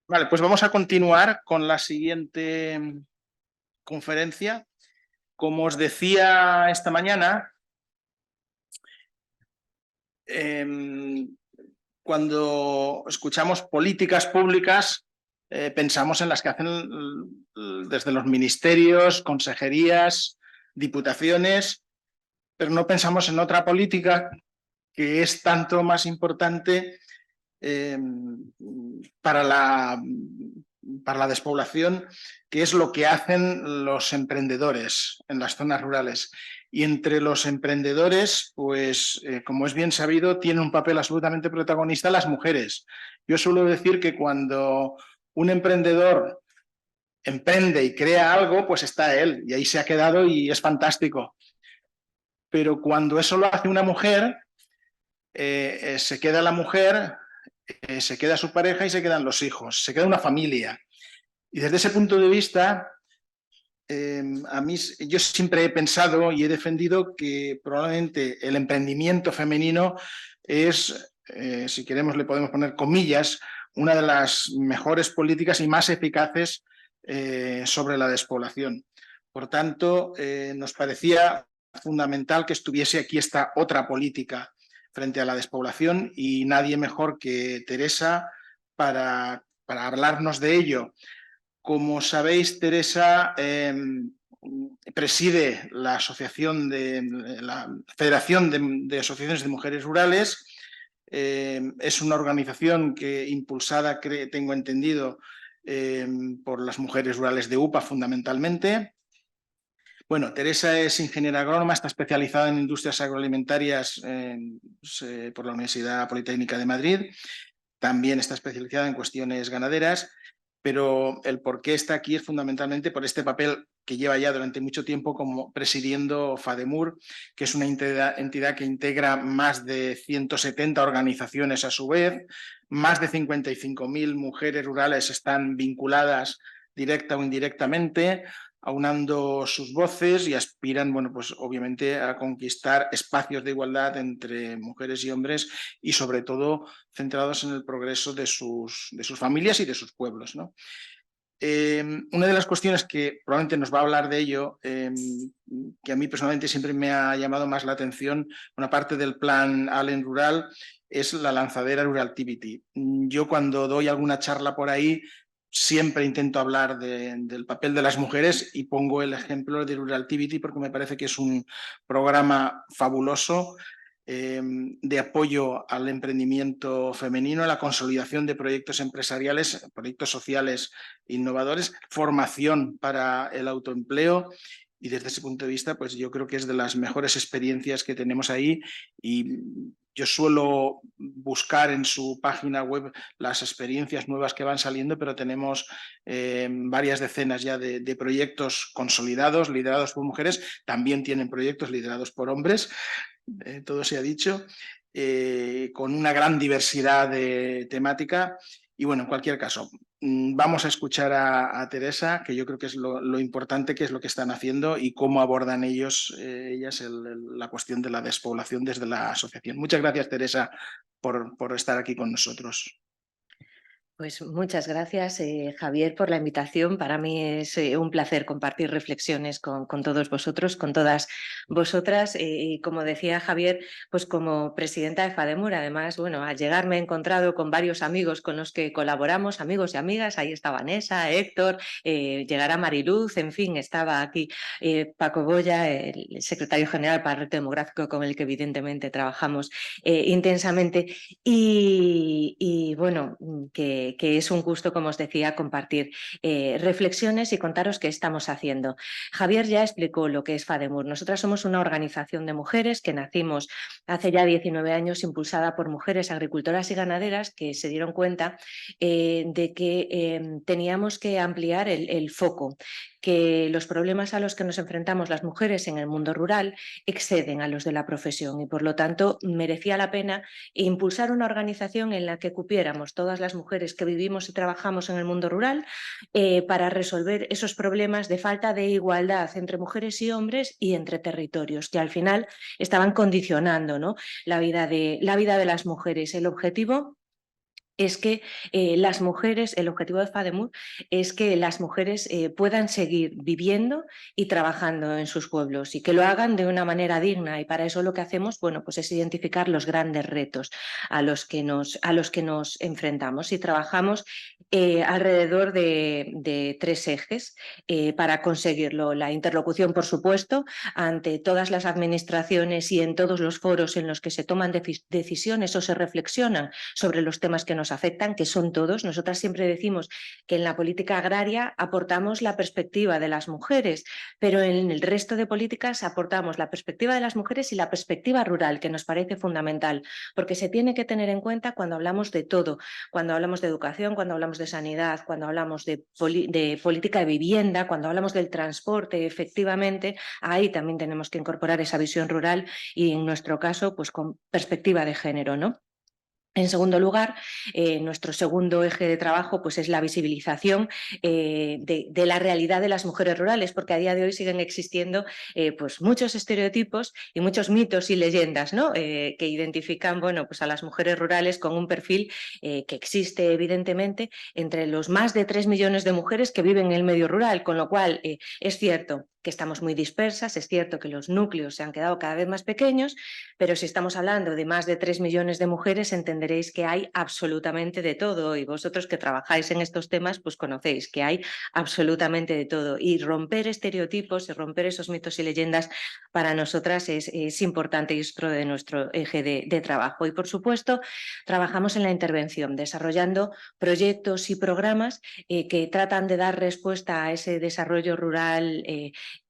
Vale, pues vamos a continuar con la siguiente conferencia. Como os decía esta mañana, cuando escuchamos políticas públicas, pensamos en las que hacen desde los ministerios, consejerías, diputaciones, pero no pensamos en otra política que es tanto más importante eh, para la despoblación, que es lo que hacen los emprendedores en las zonas rurales. Y entre los emprendedores, pues como es bien sabido, tienen un papel absolutamente protagonista las mujeres. Yo suelo decir que cuando un emprendedor emprende y crea algo, pues está él, y ahí se ha quedado y es fantástico. Pero cuando eso lo hace una mujer, se queda la mujer, se queda su pareja y se quedan los hijos, se queda una familia. Y desde ese punto de vista, a mí, yo siempre he pensado y he defendido que probablemente el emprendimiento femenino es, si queremos le podemos poner comillas, una de las mejores políticas y más eficaces sobre la despoblación. Por tanto, nos parecía fundamental que estuviese aquí esta otra política frente a la despoblación y nadie mejor que Teresa para hablarnos de ello. Como sabéis, Teresa preside la asociación la Federación de Asociaciones de Mujeres Rurales. Es una organización que impulsada, tengo entendido, por las mujeres rurales de UPA fundamentalmente. Bueno, Teresa es ingeniera agrónoma, está especializada en industrias agroalimentarias por la Universidad Politécnica de Madrid. También está especializada en cuestiones ganaderas, pero el por qué está aquí es fundamentalmente por este papel que lleva ya durante mucho tiempo como presidiendo FADEMUR, que es una entidad que integra más de 170 organizaciones a su vez, más de 55.000 mujeres rurales están vinculadas directa o indirectamente, aunando sus voces y aspiran, bueno, pues obviamente a conquistar espacios de igualdad entre mujeres y hombres y sobre todo centrados en el progreso de sus familias y de sus pueblos, ¿no? Una de las cuestiones que probablemente nos va a hablar de ello, que a mí personalmente siempre me ha llamado más la atención, una parte del plan Allen Rural, es la lanzadera Ruraltivity. Yo cuando doy alguna charla por ahí, siempre intento hablar del papel de las mujeres y pongo el ejemplo de Ruraltivity porque me parece que es un programa fabuloso de apoyo al emprendimiento femenino, a la consolidación de proyectos empresariales, proyectos sociales innovadores, formación para el autoempleo y desde ese punto de vista pues yo creo que es de las mejores experiencias que tenemos ahí y yo suelo buscar en su página web las experiencias nuevas que van saliendo, pero tenemos varias decenas ya de proyectos consolidados, liderados por mujeres, también tienen proyectos liderados por hombres, todo se ha dicho, con una gran diversidad de temática. Y bueno, en cualquier caso, vamos a escuchar a Teresa, que yo creo que es lo importante, que es lo que están haciendo y cómo abordan ellas la cuestión de la despoblación desde la asociación. Muchas gracias, Teresa, por estar aquí con nosotros. Pues muchas gracias, Javier, por la invitación. Para mí es un placer compartir reflexiones con todos vosotros, con todas vosotras. Y como decía Javier, pues como presidenta de FADEMUR, además, bueno, al llegar me he encontrado con varios amigos con los que colaboramos, amigos y amigas. Ahí está Vanessa, Héctor, llegará Mariluz, en fin, estaba aquí Paco Boya, el secretario general para el reto demográfico, con el que evidentemente trabajamos intensamente. Y bueno, que es un gusto, como os decía, compartir reflexiones y contaros qué estamos haciendo. Javier ya explicó lo que es FADEMUR. Nosotras somos una organización de mujeres que nacimos hace ya 19 años, impulsada por mujeres agricultoras y ganaderas que se dieron cuenta de que teníamos que ampliar el foco, que los problemas a los que nos enfrentamos las mujeres en el mundo rural exceden a los de la profesión y por lo tanto merecía la pena impulsar una organización en la que cupiéramos todas las mujeres que vivimos y trabajamos en el mundo rural para resolver esos problemas de falta de igualdad entre mujeres y hombres y entre territorios, que al final estaban condicionando, ¿no?, la vida de las mujeres. El objetivo es que las mujeres, el objetivo de FADEMUR es que las mujeres puedan seguir viviendo y trabajando en sus pueblos y que lo hagan de una manera digna, y para eso lo que hacemos, bueno, pues es identificar los grandes retos a los que nos enfrentamos, y trabajamos alrededor de 3 ejes para conseguirlo. La interlocución, por supuesto, ante todas las administraciones y en todos los foros en los que se toman decisiones o se reflexionan sobre los temas que nos afectan, que son todos. Nosotras siempre decimos que en la política agraria aportamos la perspectiva de las mujeres, pero en el resto de políticas aportamos la perspectiva de las mujeres y la perspectiva rural, que nos parece fundamental, porque se tiene que tener en cuenta cuando hablamos de todo, cuando hablamos de educación, cuando hablamos de sanidad, cuando hablamos de política de vivienda, cuando hablamos del transporte. Efectivamente, ahí también tenemos que incorporar esa visión rural y, en nuestro caso, pues con perspectiva de género, ¿no? En segundo lugar, nuestro segundo eje de trabajo, pues, es la visibilización de la realidad de las mujeres rurales, porque a día de hoy siguen existiendo pues muchos estereotipos y muchos mitos y leyendas, ¿no? Que identifican, bueno, pues a las mujeres rurales con un perfil que existe evidentemente entre los más de 3 millones de mujeres que viven en el medio rural, con lo cual es cierto que estamos muy dispersas, es cierto que los núcleos se han quedado cada vez más pequeños, pero si estamos hablando de más de 3 millones de mujeres, entenderéis que hay absolutamente de todo, y vosotros que trabajáis en estos temas, pues conocéis que hay absolutamente de todo, y romper estereotipos y romper esos mitos y leyendas para nosotras es importante, y es otro de nuestro eje de trabajo. Y, por supuesto, trabajamos en la intervención, desarrollando proyectos y programas que tratan de dar respuesta a ese desarrollo rural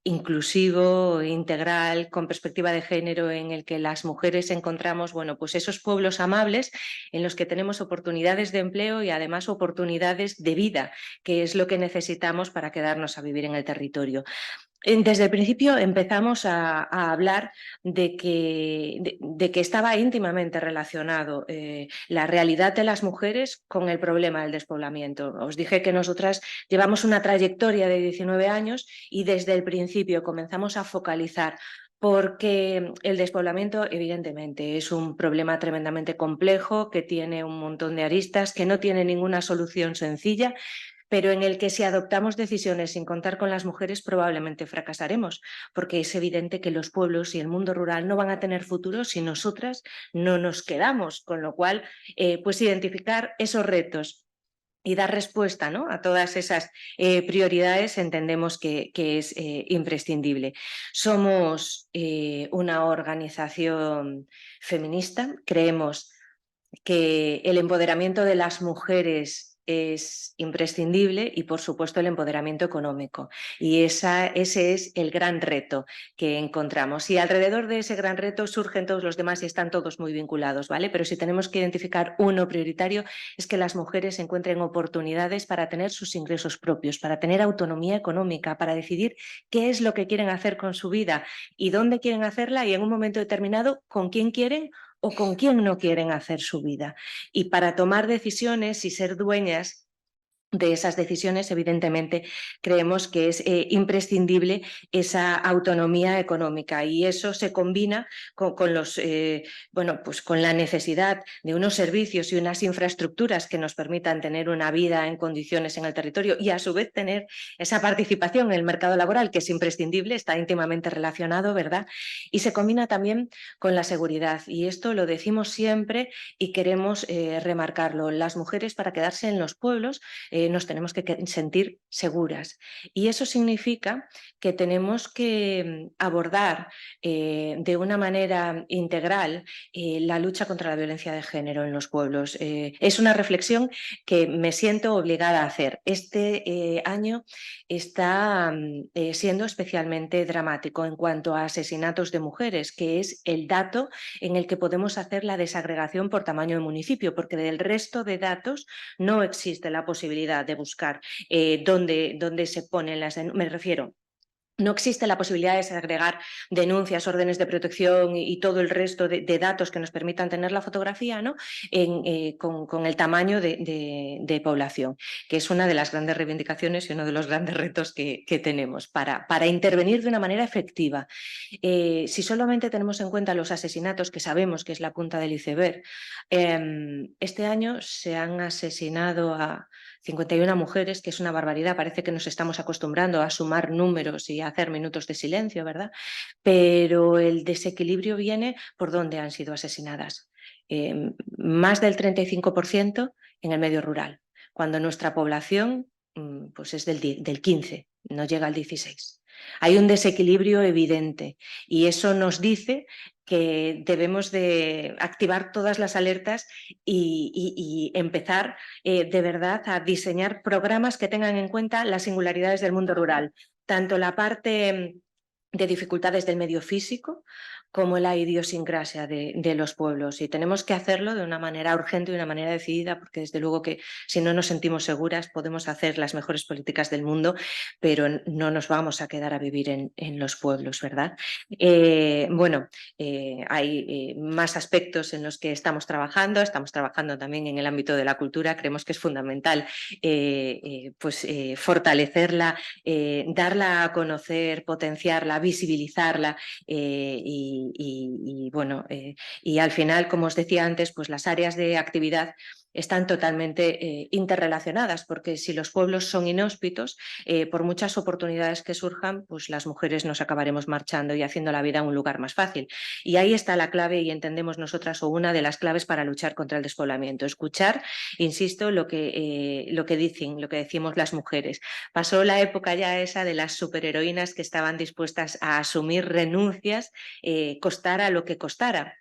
inclusivo, integral, con perspectiva de género, en el que las mujeres encontramos, bueno, pues esos pueblos amables en los que tenemos oportunidades de empleo y además oportunidades de vida, que es lo que necesitamos para quedarnos a vivir en el territorio. Desde el principio empezamos a hablar de que estaba íntimamente relacionado la realidad de las mujeres con el problema del despoblamiento. Os dije que nosotras llevamos una trayectoria de 19 años y desde el principio comenzamos a focalizar, porque el despoblamiento evidentemente es un problema tremendamente complejo, que tiene un montón de aristas, que no tiene ninguna solución sencilla, pero en el que, si adoptamos decisiones sin contar con las mujeres, probablemente fracasaremos, porque es evidente que los pueblos y el mundo rural no van a tener futuro si nosotras no nos quedamos, con lo cual, pues identificar esos retos y dar respuesta, ¿no?, a todas esas prioridades, entendemos que es imprescindible. Somos una organización feminista, creemos que el empoderamiento de las mujeres es imprescindible, y, por supuesto, el empoderamiento económico. Y ese es el gran reto que encontramos. Y alrededor de ese gran reto surgen todos los demás y están todos muy vinculados, ¿vale? Pero si tenemos que identificar uno prioritario, es que las mujeres encuentren oportunidades para tener sus ingresos propios, para tener autonomía económica, para decidir qué es lo que quieren hacer con su vida y dónde quieren hacerla, y en un momento determinado con quién quieren o con quién no quieren hacer su vida. Y para tomar decisiones y ser dueñas de esas decisiones, evidentemente, creemos que es imprescindible esa autonomía económica, y eso se combina pues con la necesidad de unos servicios y unas infraestructuras que nos permitan tener una vida en condiciones en el territorio, y a su vez tener esa participación en el mercado laboral, que es imprescindible, está íntimamente relacionado, ¿verdad? Y se combina también con la seguridad, y esto lo decimos siempre y queremos remarcarlo. Las mujeres, para quedarse en los pueblos, nos tenemos que sentir seguras, y eso significa que tenemos que abordar de una manera integral la lucha contra la violencia de género en los pueblos. Es una reflexión que me siento obligada a hacer. Este año está siendo especialmente dramático en cuanto a asesinatos de mujeres, que es el dato en el que podemos hacer la desagregación por tamaño de municipio, porque del resto de datos no existe la posibilidad de buscar dónde se ponen me refiero No existe la posibilidad de segregar denuncias, órdenes de protección y todo el resto de datos que nos permitan tener la fotografía, ¿no? Con el tamaño de población, que es una de las grandes reivindicaciones y uno de los grandes retos que tenemos para intervenir de una manera efectiva. Si solamente tenemos en cuenta los asesinatos, que sabemos que es la punta del iceberg, este año se han asesinado a 51 mujeres, que es una barbaridad. Parece que nos estamos acostumbrando a sumar números y a hacer minutos de silencio, ¿verdad? Pero el desequilibrio viene por dónde han sido asesinadas. Más del 35% en el medio rural, cuando nuestra población pues es del 15%, no llega al 16%. Hay un desequilibrio evidente y eso nos dice que debemos de activar todas las alertas y empezar de verdad a diseñar programas que tengan en cuenta las singularidades del mundo rural, tanto la parte de dificultades del medio físico como la idiosincrasia de los pueblos, y tenemos que hacerlo de una manera urgente y de una manera decidida, porque desde luego que si no nos sentimos seguras podemos hacer las mejores políticas del mundo, pero no nos vamos a quedar a vivir en los pueblos, ¿verdad? Hay más aspectos en los que estamos trabajando también en el ámbito de la cultura. Creemos que es fundamental fortalecerla, darla a conocer, potenciarla, visibilizarla y al final, como os decía antes, pues las áreas de actividad están totalmente interrelacionadas, porque si los pueblos son inhóspitos, por muchas oportunidades que surjan, pues las mujeres nos acabaremos marchando y haciendo la vida un lugar más fácil. Y ahí está la clave, y entendemos nosotras, o una de las claves para luchar contra el despoblamiento. Escuchar, insisto, lo que decimos las mujeres. Pasó la época ya esa de las superheroínas que estaban dispuestas a asumir renuncias, costara lo que costara.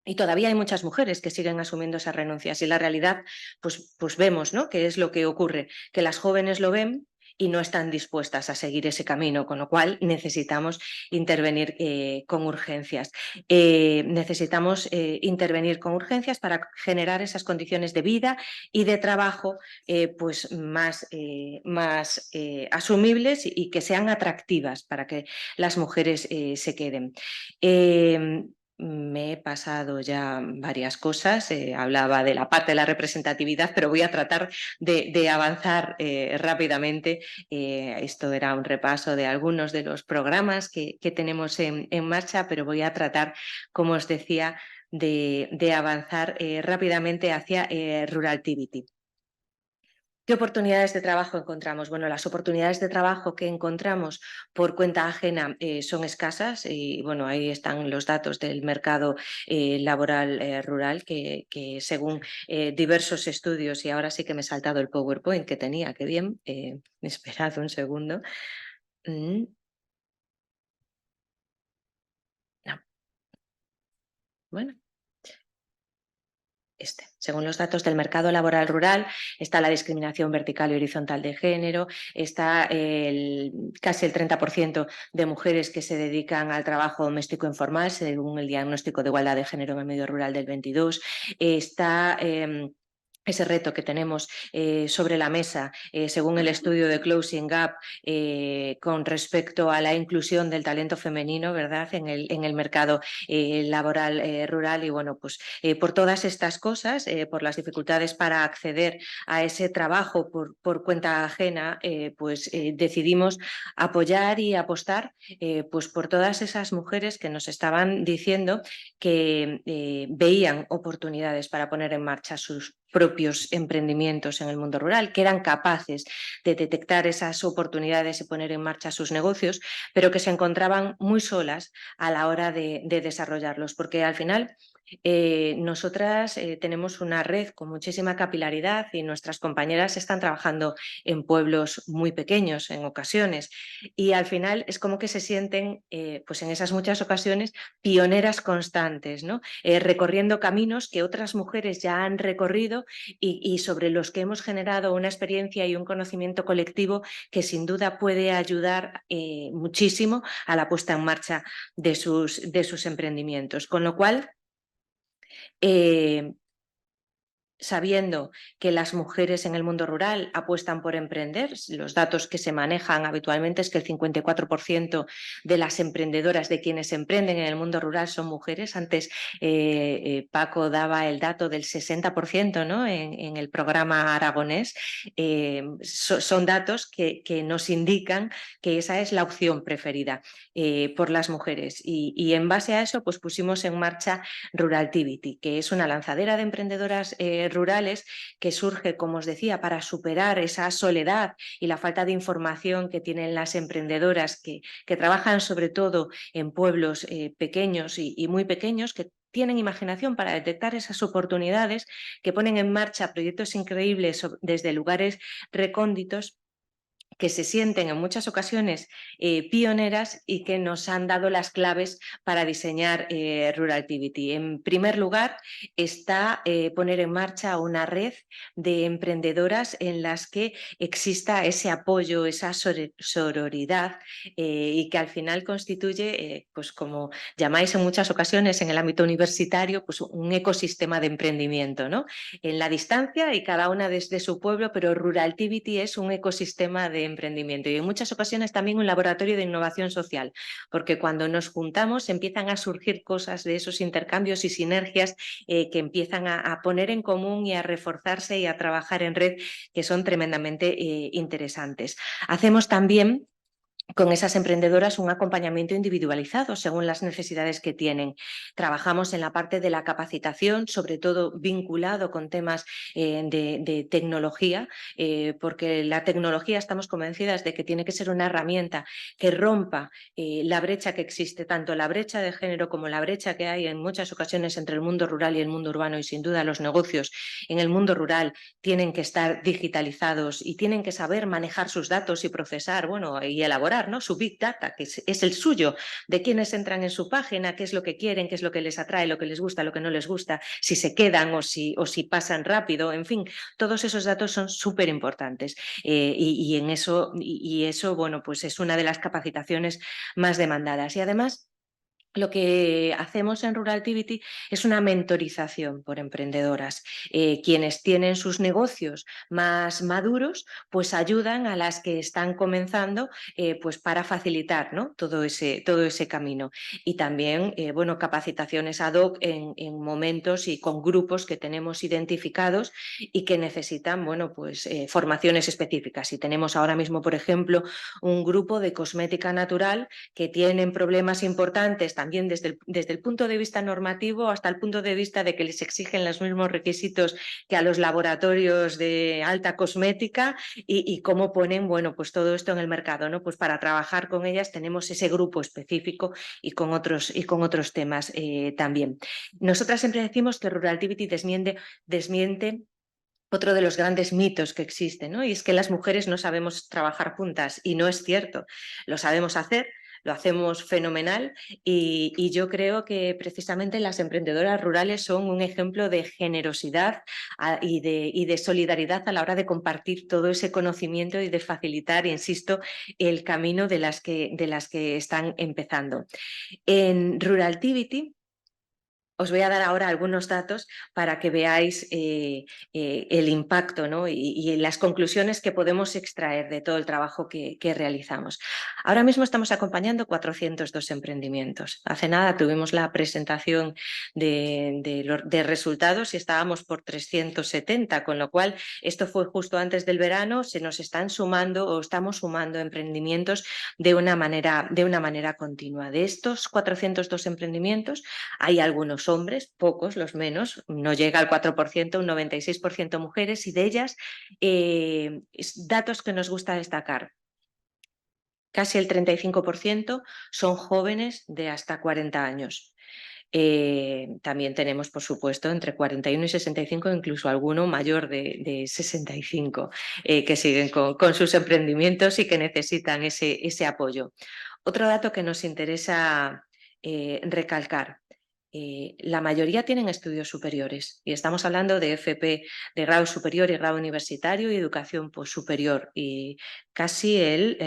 Y todavía hay muchas mujeres que siguen asumiendo esas renuncias, y la realidad, pues vemos, ¿no?, qué es lo que ocurre, que las jóvenes lo ven y no están dispuestas a seguir ese camino, con lo cual necesitamos intervenir con urgencias. Necesitamos intervenir con urgencias para generar esas condiciones de vida y de trabajo pues más asumibles y que sean atractivas para que las mujeres se queden. Me he pasado ya varias cosas, hablaba de la parte de la representatividad, pero voy a tratar de avanzar rápidamente. Esto era un repaso de algunos de los programas que tenemos en marcha, pero voy a tratar, como os decía, de avanzar rápidamente hacia Ruraltivity. ¿Qué oportunidades de trabajo encontramos? Bueno, las oportunidades de trabajo que encontramos por cuenta ajena son escasas, y bueno, ahí están los datos del mercado laboral rural que según diversos estudios, y ahora sí que me he saltado el PowerPoint que tenía, qué bien, esperad un segundo. No. Bueno. Según los datos del mercado laboral rural, está la discriminación vertical y horizontal de género, está casi el 30% de mujeres que se dedican al trabajo doméstico informal, según el diagnóstico de igualdad de género en el medio rural del 22, está ese reto que tenemos sobre la mesa, según el estudio de Closing Gap, con respecto a la inclusión del talento femenino, ¿verdad?, en el mercado laboral rural. Y bueno, pues por todas estas cosas, por las dificultades para acceder a ese trabajo por cuenta ajena, decidimos apoyar y apostar pues por todas esas mujeres que nos estaban diciendo que veían oportunidades para poner en marcha sus propios emprendimientos en el mundo rural, que eran capaces de detectar esas oportunidades y poner en marcha sus negocios, pero que se encontraban muy solas a la hora de desarrollarlos, porque al final nosotras tenemos una red con muchísima capilaridad y nuestras compañeras están trabajando en pueblos muy pequeños en ocasiones, y al final es como que se sienten pues en esas muchas ocasiones pioneras constantes, ¿no? Recorriendo caminos que otras mujeres ya han recorrido y sobre los que hemos generado una experiencia y un conocimiento colectivo que sin duda puede ayudar muchísimo a la puesta en marcha de sus emprendimientos. Con lo cual, sabiendo que las mujeres en el mundo rural apuestan por emprender. Los datos que se manejan habitualmente es que el 54% de las emprendedoras, de quienes emprenden en el mundo rural, son mujeres. Antes Paco daba el dato del 60%, ¿no? en el programa aragonés. Son datos que nos indican que esa es la opción preferida por las mujeres. Y en base a eso, pues pusimos en marcha Ruraltivity, que es una lanzadera de emprendedoras rurales que surge, como os decía, para superar esa soledad y la falta de información que tienen las emprendedoras que trabajan sobre todo en pueblos pequeños y muy pequeños, que tienen imaginación para detectar esas oportunidades, que ponen en marcha proyectos increíbles desde lugares recónditos, que se sienten en muchas ocasiones pioneras y que nos han dado las claves para diseñar Ruraltivity. En primer lugar, está poner en marcha una red de emprendedoras en las que exista ese apoyo, esa sororidad y que al final constituye, pues como llamáis en muchas ocasiones en el ámbito universitario, pues un ecosistema de emprendimiento, ¿no? En la distancia y cada una desde su pueblo, pero Ruraltivity es un ecosistema de emprendimiento y en muchas ocasiones también un laboratorio de innovación social, porque cuando nos juntamos empiezan a surgir cosas de esos intercambios y sinergias que empiezan a poner en común y a reforzarse y a trabajar en red, que son tremendamente interesantes. Hacemos también con esas emprendedoras un acompañamiento individualizado según las necesidades que tienen. Trabajamos en la parte de la capacitación, sobre todo vinculado con temas de tecnología, porque la tecnología estamos convencidas de que tiene que ser una herramienta que rompa la brecha que existe, tanto la brecha de género como la brecha que hay en muchas ocasiones entre el mundo rural y el mundo urbano, y sin duda los negocios en el mundo rural tienen que estar digitalizados y tienen que saber manejar sus datos y procesar, bueno, y elaborar, ¿no? Su Big Data, que es el suyo, de quienes entran en su página, qué es lo que quieren, qué es lo que les atrae, lo que les gusta, lo que no les gusta, si se quedan o si pasan rápido, en fin, todos esos datos son súper importantes y eso, bueno, pues es una de las capacitaciones más demandadas. Y además, lo que hacemos en Ruraltivity es una mentorización por emprendedoras. Quienes tienen sus negocios más maduros, pues ayudan a las que están comenzando pues para facilitar, ¿no? todo ese camino. Y también, bueno, capacitaciones ad hoc en momentos y con grupos que tenemos identificados y que necesitan, bueno, pues formaciones específicas. Y tenemos ahora mismo, por ejemplo, un grupo de cosmética natural que tienen problemas importantes también desde el punto de vista normativo hasta el punto de vista de que les exigen los mismos requisitos que a los laboratorios de alta cosmética y cómo ponen, bueno, pues todo esto en el mercado, ¿no? Pues para trabajar con ellas tenemos ese grupo específico y con otros temas también. Nosotras siempre decimos que Ruraltivity desmiente otro de los grandes mitos que existen, ¿no? Y es que las mujeres no sabemos trabajar juntas, y no es cierto. Lo sabemos hacer, lo hacemos fenomenal y yo creo que precisamente las emprendedoras rurales son un ejemplo de generosidad y de solidaridad a la hora de compartir todo ese conocimiento y de facilitar, insisto, el camino de las que están empezando. En Ruraltivity os voy a dar ahora algunos datos para que veáis el impacto, ¿no? y las conclusiones que podemos extraer de todo el trabajo que realizamos. Ahora mismo estamos acompañando 402 emprendimientos. Hace nada tuvimos la presentación de resultados y estábamos por 370, con lo cual esto fue justo antes del verano. Se nos están sumando o estamos sumando emprendimientos de una manera continua. De estos 402 emprendimientos hay algunos hombres, pocos, los menos, no llega al 4%, un 96% mujeres, y de ellas datos que nos gusta destacar. Casi el 35% son jóvenes de hasta 40 años. También tenemos, por supuesto, entre 41 y 65, incluso alguno mayor de 65, que siguen con sus emprendimientos y que necesitan ese apoyo. Otro dato que nos interesa recalcar: la mayoría tienen estudios superiores y estamos hablando de FP de grado superior y grado universitario y educación superior, y casi él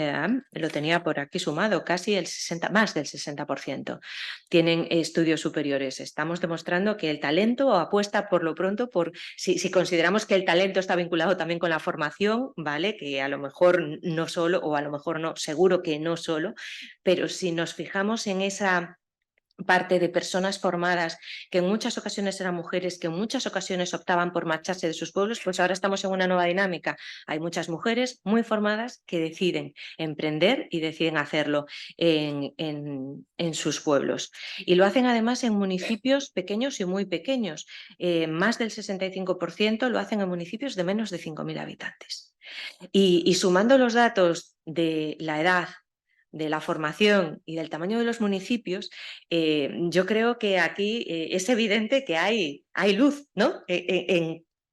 lo tenía por aquí sumado, casi el 60, más del 60% tienen estudios superiores. Estamos demostrando que el talento apuesta por lo pronto por, si consideramos que el talento está vinculado también con la formación, ¿vale? Que a lo mejor no solo, o a lo mejor no, seguro que no solo, pero si nos fijamos en esa parte de personas formadas, que en muchas ocasiones eran mujeres, que en muchas ocasiones optaban por marcharse de sus pueblos, pues ahora estamos en una nueva dinámica. Hay muchas mujeres muy formadas que deciden emprender y deciden hacerlo en sus pueblos. Y lo hacen además en municipios pequeños y muy pequeños. Más del 65% lo hacen en municipios de menos de 5.000 habitantes. Y sumando los datos de la edad, de la formación y del tamaño de los municipios, yo creo que aquí es evidente que hay luz, ¿no?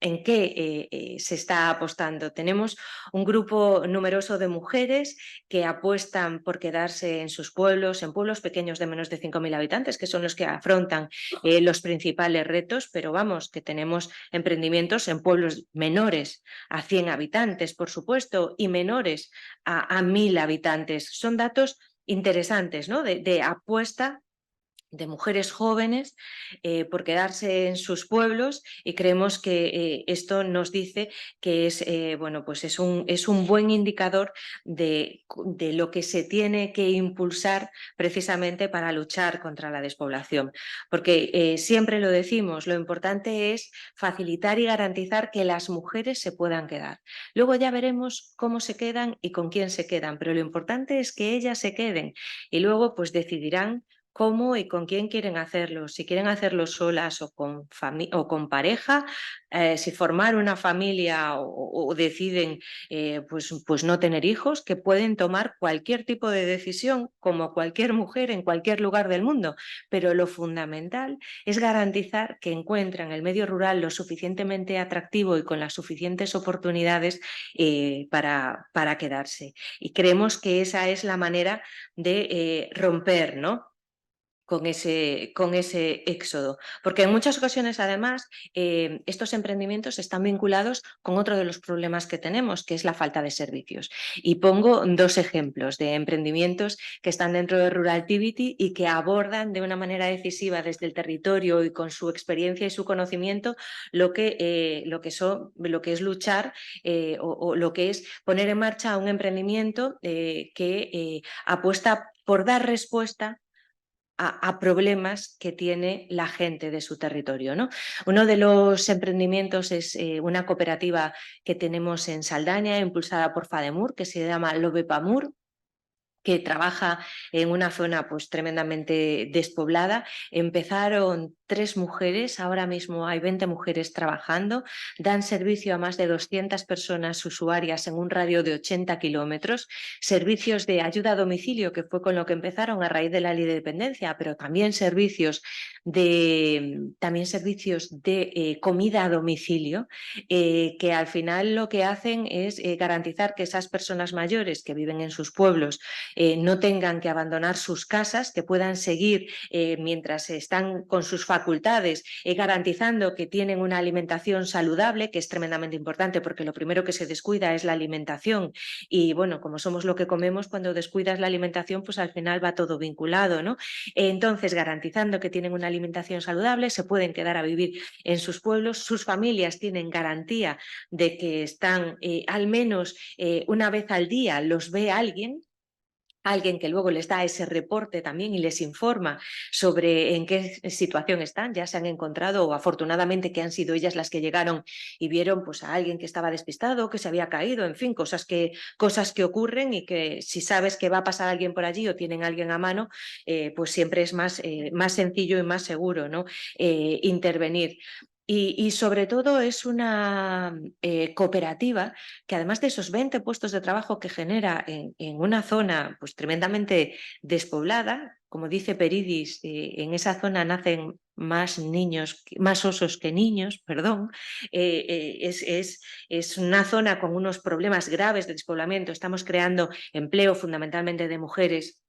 En qué se está apostando. Tenemos un grupo numeroso de mujeres que apuestan por quedarse en sus pueblos, en pueblos pequeños de menos de 5.000 habitantes, que son los que afrontan los principales retos, pero vamos, que tenemos emprendimientos en pueblos menores a 100 habitantes, por supuesto, y menores a 1.000 habitantes. Son datos interesantes, ¿no? De apuesta de mujeres jóvenes por quedarse en sus pueblos, y creemos que esto nos dice que bueno, pues es un buen indicador de lo que se tiene que impulsar precisamente para luchar contra la despoblación, porque siempre lo decimos, lo importante es facilitar y garantizar que las mujeres se puedan quedar. Luego ya veremos cómo se quedan y con quién se quedan, pero lo importante es que ellas se queden y luego pues decidirán cómo y con quién quieren hacerlo, si quieren hacerlo solas o con pareja, si formar una familia o deciden pues no tener hijos, que pueden tomar cualquier tipo de decisión como cualquier mujer en cualquier lugar del mundo, pero lo fundamental es garantizar que encuentran el medio rural lo suficientemente atractivo y con las suficientes oportunidades para quedarse. Y creemos que esa es la manera de romper, ¿no?, con ese éxodo. Porque en muchas ocasiones, además, estos emprendimientos están vinculados con otro de los problemas que tenemos, que es la falta de servicios. Y pongo dos ejemplos de emprendimientos que están dentro de Rural Activity y que abordan de una manera decisiva desde el territorio y con su experiencia y su conocimiento lo que es luchar o lo que es poner en marcha un emprendimiento que apuesta por dar respuesta a problemas que tiene la gente de su territorio, ¿no? Uno de los emprendimientos es una cooperativa que tenemos en Saldaña, impulsada por FADEMUR, que se llama Lobepamur, que trabaja en una zona pues tremendamente despoblada. Empezaron 3 mujeres, ahora mismo hay 20 mujeres trabajando, dan servicio a más de 200 personas usuarias en un radio de 80 kilómetros, servicios de ayuda a domicilio, que fue con lo que empezaron a raíz de la ley de dependencia, pero también servicios de comida a domicilio, que al final lo que hacen es garantizar que esas personas mayores que viven en sus pueblos no tengan que abandonar sus casas, que puedan seguir mientras están con sus facultades, garantizando que tienen una alimentación saludable, que es tremendamente importante porque lo primero que se descuida es la alimentación y bueno, como somos lo que comemos, cuando descuidas la alimentación pues al final va todo vinculado, ¿no? Entonces, garantizando que tienen una alimentación saludable, se pueden quedar a vivir en sus pueblos, sus familias tienen garantía de que están al menos una vez al día, los ve alguien que luego les da ese reporte también y les informa sobre en qué situación están, ya se han encontrado o afortunadamente que han sido ellas las que llegaron y vieron pues a alguien que estaba despistado, que se había caído, en fin, cosas que ocurren y que si sabes que va a pasar alguien por allí o tienen a alguien a mano, pues siempre es más sencillo y más seguro, ¿no? Intervenir. Y sobre todo es una cooperativa que además de esos 20 puestos de trabajo que genera en una zona pues, tremendamente despoblada, como dice Peridis, en esa zona nacen más osos que niños, perdón, es una zona con unos problemas graves de despoblamiento. Estamos creando empleo fundamentalmente de mujeres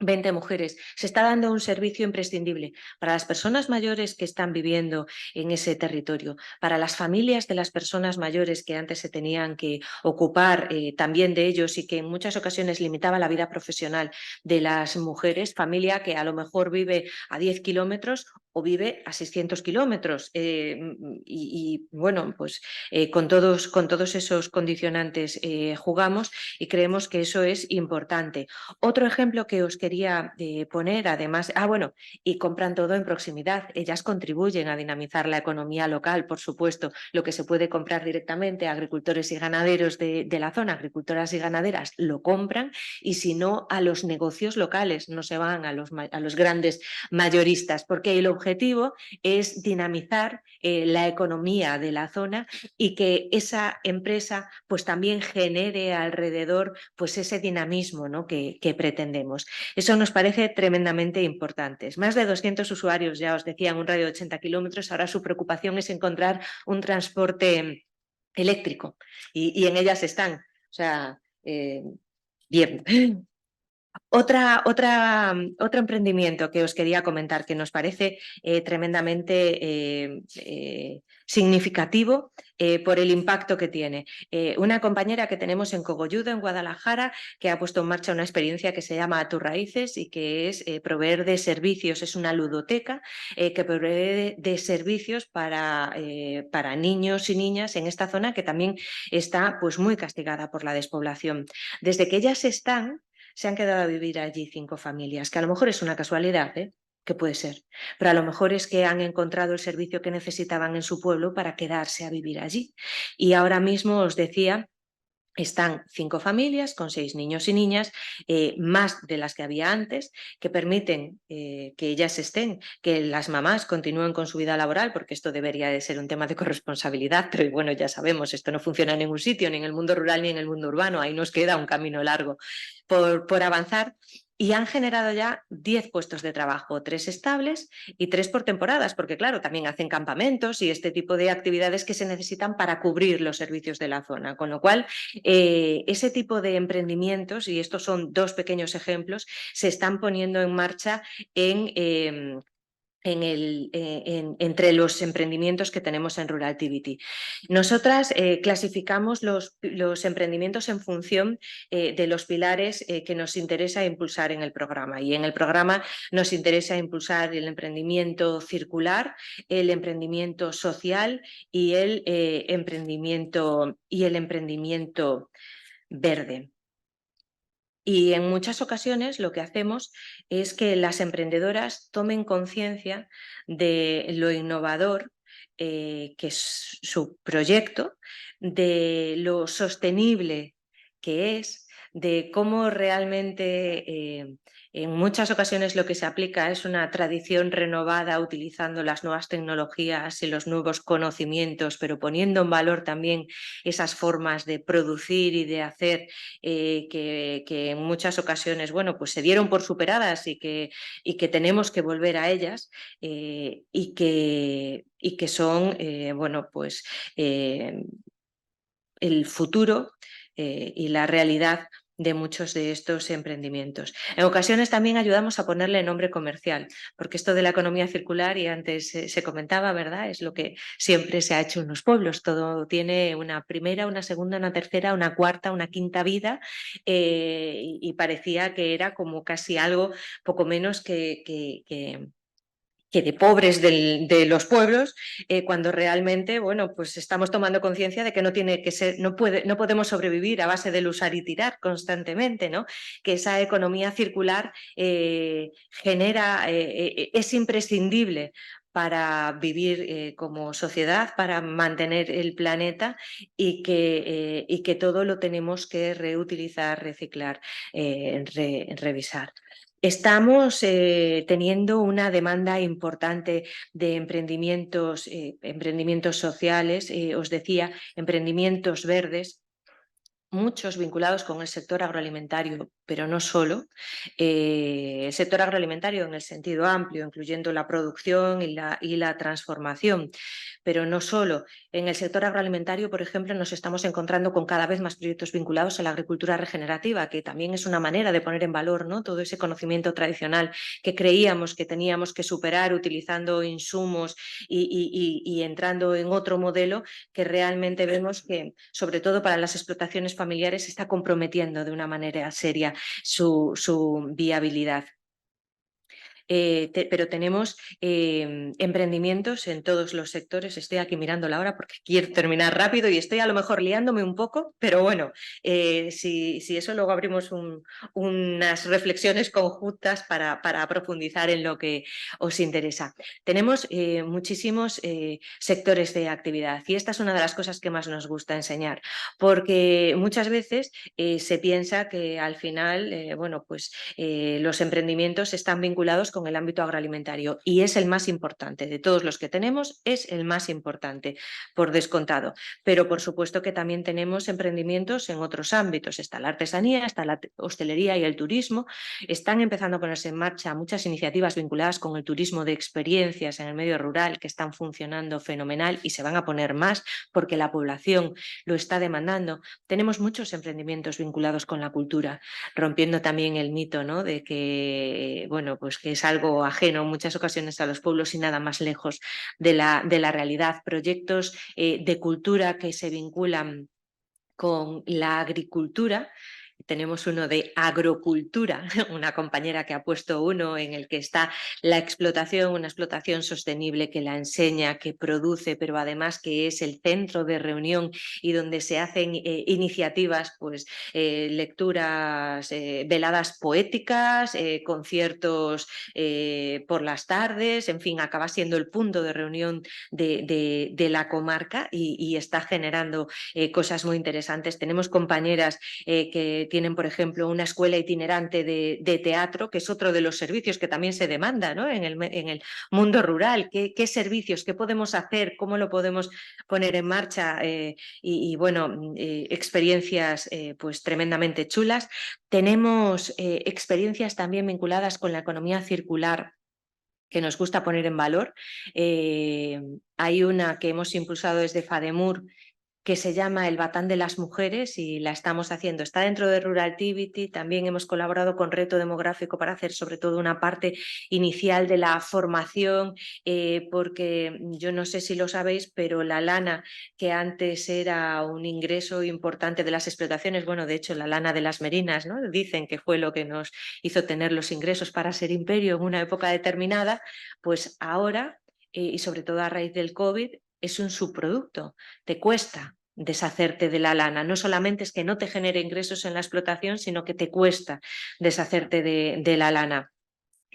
20 mujeres. Se está dando un servicio imprescindible para las personas mayores que están viviendo en ese territorio, para las familias de las personas mayores que antes se tenían que ocupar también de ellos y que en muchas ocasiones limitaba la vida profesional de las mujeres, familia que a lo mejor vive a 10 kilómetros o vive a 600 kilómetros. Bueno, pues con todos esos condicionantes jugamos y creemos que eso es importante. Otro ejemplo que os quería poner, además, bueno, y compran todo en proximidad. Ellas contribuyen a dinamizar la economía local, por supuesto, lo que se puede comprar directamente a agricultores y ganaderos de la zona, agricultoras y ganaderas lo compran, y si no, a los negocios locales, no se van a los grandes mayoristas, porque el objetivo es dinamizar la economía de la zona y que esa empresa pues también genere alrededor pues ese dinamismo, ¿no?, que pretendemos. Eso nos parece tremendamente importante. Más de 200 usuarios, ya os decía, en un radio de 80 kilómetros. Ahora su preocupación es encontrar un transporte eléctrico y en ellas están. O sea, bien. Otro emprendimiento que os quería comentar que nos parece tremendamente significativo por el impacto que tiene. Una compañera que tenemos en Cogolludo, en Guadalajara, que ha puesto en marcha una experiencia que se llama A tus raíces y que es proveer de servicios. Es una ludoteca que provee de servicios para niños y niñas en esta zona que también está pues, muy castigada por la despoblación. Desde que ellas están, se han quedado a vivir allí 5 familias, que a lo mejor es una casualidad, que puede ser, pero a lo mejor es que han encontrado el servicio que necesitaban en su pueblo para quedarse a vivir allí. Y ahora mismo os decía, están 5 familias con 6 niños y niñas, más de las que había antes, que permiten que ellas estén, que las mamás continúen con su vida laboral, porque esto debería de ser un tema de corresponsabilidad, pero bueno, ya sabemos, esto no funciona en ningún sitio, ni en el mundo rural ni en el mundo urbano, ahí nos queda un camino largo por avanzar. Y han generado ya 10 puestos de trabajo, 3 estables y 3 por temporadas, porque claro, también hacen campamentos y este tipo de actividades que se necesitan para cubrir los servicios de la zona, con lo cual ese tipo de emprendimientos, y estos son 2 pequeños ejemplos, se están poniendo en marcha entre los emprendimientos que tenemos en Ruraltivity. Nosotras clasificamos los emprendimientos en función de los pilares que nos interesa impulsar en el programa. Y en el programa nos interesa impulsar el emprendimiento circular, el emprendimiento social y el emprendimiento verde. Y en muchas ocasiones lo que hacemos es que las emprendedoras tomen conciencia de lo innovador que es su proyecto, de lo sostenible que es, de cómo realmente en muchas ocasiones lo que se aplica es una tradición renovada utilizando las nuevas tecnologías y los nuevos conocimientos, pero poniendo en valor también esas formas de producir y de hacer que en muchas ocasiones, bueno, pues se dieron por superadas y que tenemos que volver a ellas y que son, bueno, pues el futuro y la realidad de muchos de estos emprendimientos. En ocasiones también ayudamos a ponerle nombre comercial, porque esto de la economía circular, y antes se comentaba, ¿verdad?, es lo que siempre se ha hecho en los pueblos. Todo tiene una primera, una segunda, una tercera, una cuarta, una quinta vida y parecía que era como casi algo poco menos que de pobres de los pueblos, cuando realmente, bueno, pues estamos tomando conciencia de que no tiene que ser, no podemos sobrevivir a base del usar y tirar constantemente, ¿no? Que esa economía circular genera, es imprescindible para vivir como sociedad, para mantener el planeta y que todo lo tenemos que reutilizar, reciclar, revisar. Estamos teniendo una demanda importante de emprendimientos sociales, os decía, emprendimientos verdes, muchos vinculados con el sector agroalimentario, pero no solo. El sector agroalimentario en el sentido amplio, incluyendo la producción y la transformación, pero no solo. En el sector agroalimentario, por ejemplo, nos estamos encontrando con cada vez más proyectos vinculados a la agricultura regenerativa, que también es una manera de poner en valor, ¿no?, todo ese conocimiento tradicional que creíamos que teníamos que superar utilizando insumos y entrando en otro modelo que realmente vemos que, sobre todo para las explotaciones familiares, está comprometiendo de una manera seria su viabilidad. Pero tenemos emprendimientos en todos los sectores. Estoy aquí mirando la hora porque quiero terminar rápido y estoy a lo mejor liándome un poco, pero bueno, si eso luego abrimos unas reflexiones conjuntas para profundizar en lo que os interesa. Tenemos muchísimos sectores de actividad y esta es una de las cosas que más nos gusta enseñar, porque muchas veces se piensa que al final, bueno, pues los emprendimientos están vinculados con el ámbito agroalimentario y es el más importante de todos los que tenemos, es el más importante por descontado, pero por supuesto que también tenemos emprendimientos en otros ámbitos. Está la artesanía, está la hostelería y el turismo. Están empezando a ponerse en marcha muchas iniciativas vinculadas con el turismo de experiencias en el medio rural que están funcionando fenomenal y se van a poner más porque la población lo está demandando. Tenemos muchos emprendimientos vinculados con la cultura, rompiendo también el mito, ¿no?, de que, bueno, pues que es algo ajeno en muchas ocasiones a los pueblos y nada más lejos de la realidad. Proyectos de cultura que se vinculan con la agricultura. Tenemos uno de agrocultura, una compañera que ha puesto uno en el que está la explotación, una explotación sostenible que la enseña, que produce, pero además que es el centro de reunión y donde se hacen iniciativas, pues lecturas, veladas poéticas, conciertos por las tardes, en fin, acaba siendo el punto de reunión de la comarca y está generando cosas muy interesantes. Tenemos compañeras que tienen, por ejemplo, una escuela itinerante de teatro, que es otro de los servicios que también se demanda, ¿no?, en el mundo rural. ¿Qué servicios? ¿Qué podemos hacer? ¿Cómo lo podemos poner en marcha? Bueno, experiencias pues tremendamente chulas. Tenemos experiencias también vinculadas con la economía circular que nos gusta poner en valor. Hay una que hemos impulsado desde FADEMUR que se llama El Batán de las Mujeres y la estamos haciendo. Está dentro de Ruraltivity, también hemos colaborado con Reto Demográfico para hacer sobre todo una parte inicial de la formación, porque yo no sé si lo sabéis, pero la lana, que antes era un ingreso importante de las explotaciones, bueno, de hecho la lana de las merinas, ¿no?, dicen que fue lo que nos hizo tener los ingresos para ser imperio en una época determinada, pues ahora, y sobre todo a raíz del COVID, es un subproducto. Te cuesta deshacerte de la lana. No solamente es que no te genere ingresos en la explotación, sino que te cuesta deshacerte de la lana.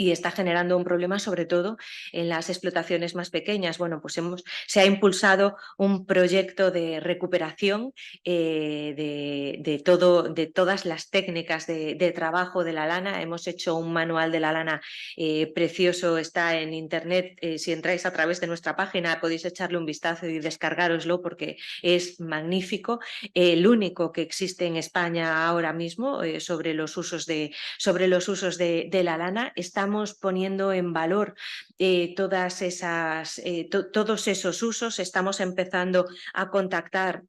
Y está generando un problema sobre todo en las explotaciones más pequeñas. Bueno, pues se ha impulsado un proyecto de recuperación de todas las técnicas de trabajo de la lana. Hemos hecho un manual de la lana precioso, está en internet. Si entráis a través de nuestra página podéis echarle un vistazo y descargároslo porque es magnífico. El único que existe en España ahora mismo sobre los usos de la lana. Estamos poniendo en valor todos esos usos, estamos empezando a contactar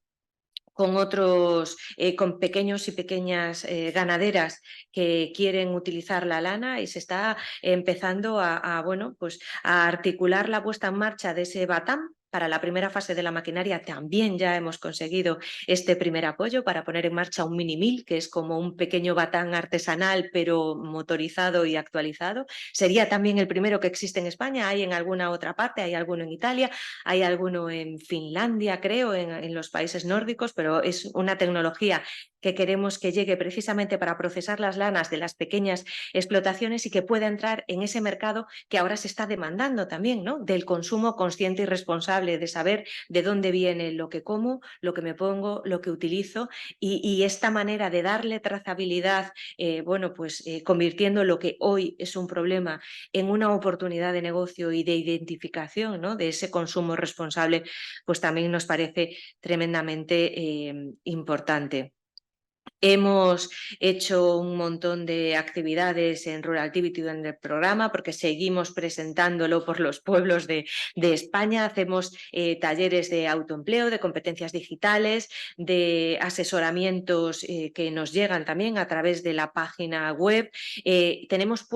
con otros, con pequeños y pequeñas ganaderas que quieren utilizar la lana y se está empezando bueno, pues a articular la puesta en marcha de ese batán. Para la primera fase de la maquinaria también ya hemos conseguido este primer apoyo para poner en marcha un mini mill, que es como un pequeño batán artesanal pero motorizado y actualizado. Sería también el primero que existe en España, hay en alguna otra parte, hay alguno en Italia, hay alguno en Finlandia, creo, en los países nórdicos, pero es una tecnología que queremos que llegue precisamente para procesar las lanas de las pequeñas explotaciones y que pueda entrar en ese mercado que ahora se está demandando también, ¿no?, del consumo consciente y responsable, de saber de dónde viene lo que como, lo que me pongo, lo que utilizo y esta manera de darle trazabilidad, bueno, pues convirtiendo lo que hoy es un problema en una oportunidad de negocio y de identificación, ¿no?, de ese consumo responsable, pues también nos parece tremendamente importante. Hemos hecho un montón de actividades en Ruraltivity en el programa porque seguimos presentándolo por los pueblos de España. Hacemos talleres de autoempleo, de competencias digitales, de asesoramientos que nos llegan también a través de la página web. Tenemos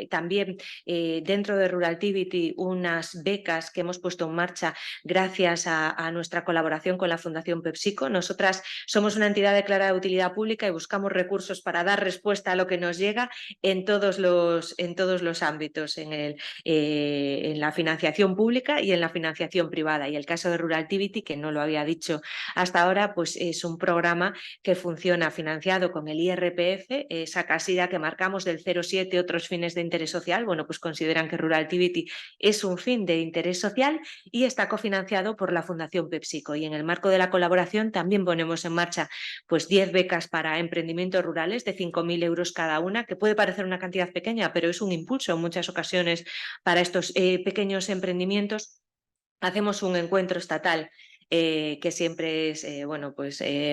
también dentro de Ruraltivity unas becas que hemos puesto en marcha gracias a nuestra colaboración con la Fundación PepsiCo. Nosotras somos una entidad declarada de utilidad pública y buscamos recursos para dar respuesta a lo que nos llega en todos los ámbitos, en la financiación pública y en la financiación privada. Y el caso de Ruraltivity, que no lo había dicho hasta ahora, pues es un programa que funciona financiado con el IRPF, esa casilla que marcamos del 0,7, otros fines de interés social. Bueno, pues consideran que Ruraltivity es un fin de interés social y está cofinanciado por la Fundación PepsiCo. Y en el marco de la colaboración también ponemos en marcha pues 10 becas para emprendimientos rurales de 5.000 euros cada una, que puede parecer una cantidad pequeña, pero es un impulso en muchas ocasiones para estos pequeños emprendimientos. Hacemos un encuentro estatal que siempre es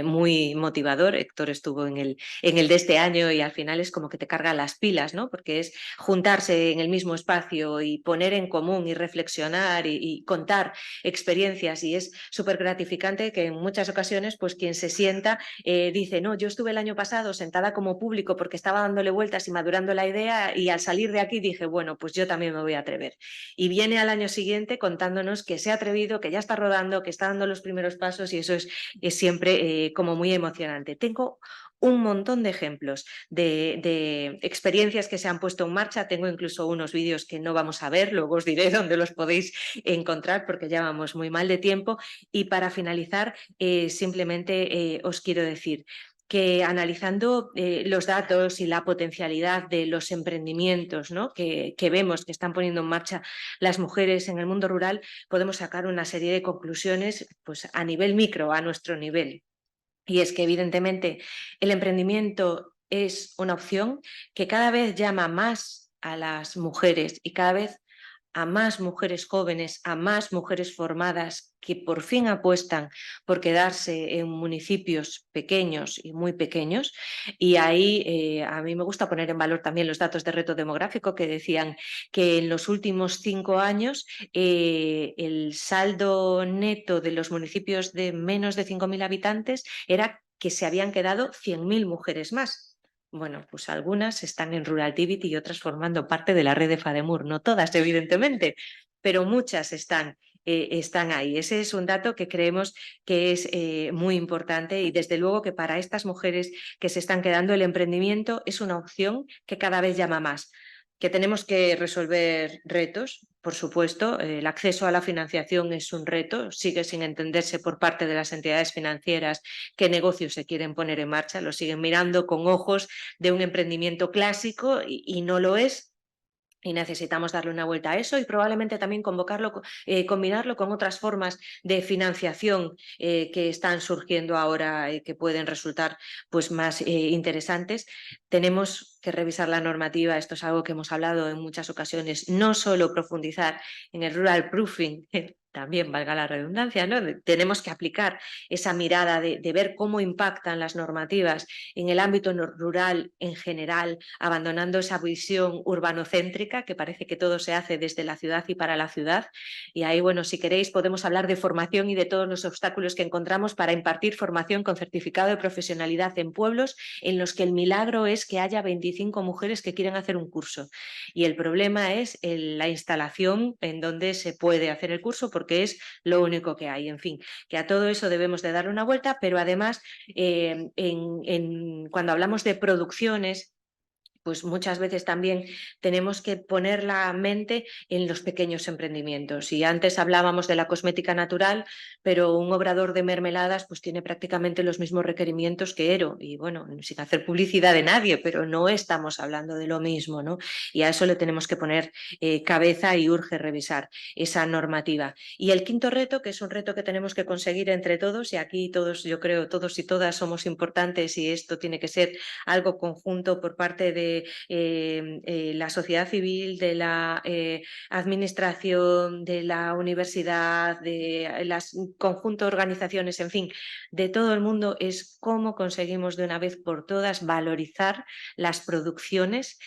muy motivador. Héctor estuvo en el de este año y al final es como que te carga las pilas, ¿no? Porque es juntarse en el mismo espacio y poner en común y reflexionar y contar experiencias, y es súper gratificante que en muchas ocasiones pues quien se sienta dice, no, yo estuve el año pasado sentada como público porque estaba dándole vueltas y madurando la idea, y al salir de aquí dije, bueno, pues yo también me voy a atrever. Y viene al año siguiente contándonos que se ha atrevido, que ya está rodando, que está dando los primeros pasos, y eso es siempre como muy emocionante. Tengo un montón de ejemplos de experiencias que se han puesto en marcha. Tengo incluso unos vídeos que no vamos a ver, luego os diré dónde los podéis encontrar porque ya vamos muy mal de tiempo. Y para finalizar, simplemente os quiero decir que analizando los datos y la potencialidad de los emprendimientos, ¿no? que vemos que están poniendo en marcha las mujeres en el mundo rural, podemos sacar una serie de conclusiones pues, a nivel micro, a nuestro nivel. Y es que evidentemente el emprendimiento es una opción que cada vez llama más a las mujeres y cada vez a más mujeres jóvenes, a más mujeres formadas que por fin apuestan por quedarse en municipios pequeños y muy pequeños. Y ahí a mí me gusta poner en valor también los datos de reto demográfico que decían que en los últimos 5 años el saldo neto de los municipios de menos de 5.000 habitantes era que se habían quedado 100.000 mujeres más. Bueno, pues algunas están en Ruraltivity y otras formando parte de la red de FADEMUR. No todas, evidentemente, pero muchas están ahí. Ese es un dato que creemos que es muy importante, y desde luego que para estas mujeres que se están quedando, el emprendimiento es una opción que cada vez llama más. Que tenemos que resolver retos, por supuesto. El acceso a la financiación es un reto, sigue sin entenderse por parte de las entidades financieras qué negocios se quieren poner en marcha, lo siguen mirando con ojos de un emprendimiento clásico y no lo es. Y necesitamos darle una vuelta a eso y probablemente también combinarlo con otras formas de financiación que están surgiendo ahora, que pueden resultar pues, más interesantes. Tenemos que revisar la normativa, esto es algo que hemos hablado en muchas ocasiones, no solo profundizar en el rural proofing, también valga la redundancia, ¿no? Tenemos que aplicar esa mirada de ver cómo impactan las normativas en el ámbito rural en general, abandonando esa visión urbanocéntrica que parece que todo se hace desde la ciudad y para la ciudad. Y ahí, bueno, si queréis podemos hablar de formación y de todos los obstáculos que encontramos para impartir formación con certificado de profesionalidad en pueblos en los que el milagro es que haya 25 mujeres que quieren hacer un curso. Y el problema es la instalación en donde se puede hacer el curso, porque es lo único que hay. En fin, que a todo eso debemos de darle una vuelta, pero además cuando hablamos de producciones, pues muchas veces también tenemos que poner la mente en los pequeños emprendimientos. Y antes hablábamos de la cosmética natural, pero un obrador de mermeladas pues tiene prácticamente los mismos requerimientos que Ero. Y bueno, sin hacer publicidad de nadie, pero no estamos hablando de lo mismo, ¿no? Y a eso le tenemos que poner cabeza, y urge revisar esa normativa. Y el quinto reto, que es un reto que tenemos que conseguir entre todos, y aquí todos, yo creo, todos y todas somos importantes, y esto tiene que ser algo conjunto por parte de de la sociedad civil, de la administración, de la universidad, de las conjunto de organizaciones, en fin, de todo el mundo, es cómo conseguimos de una vez por todas valorizar las producciones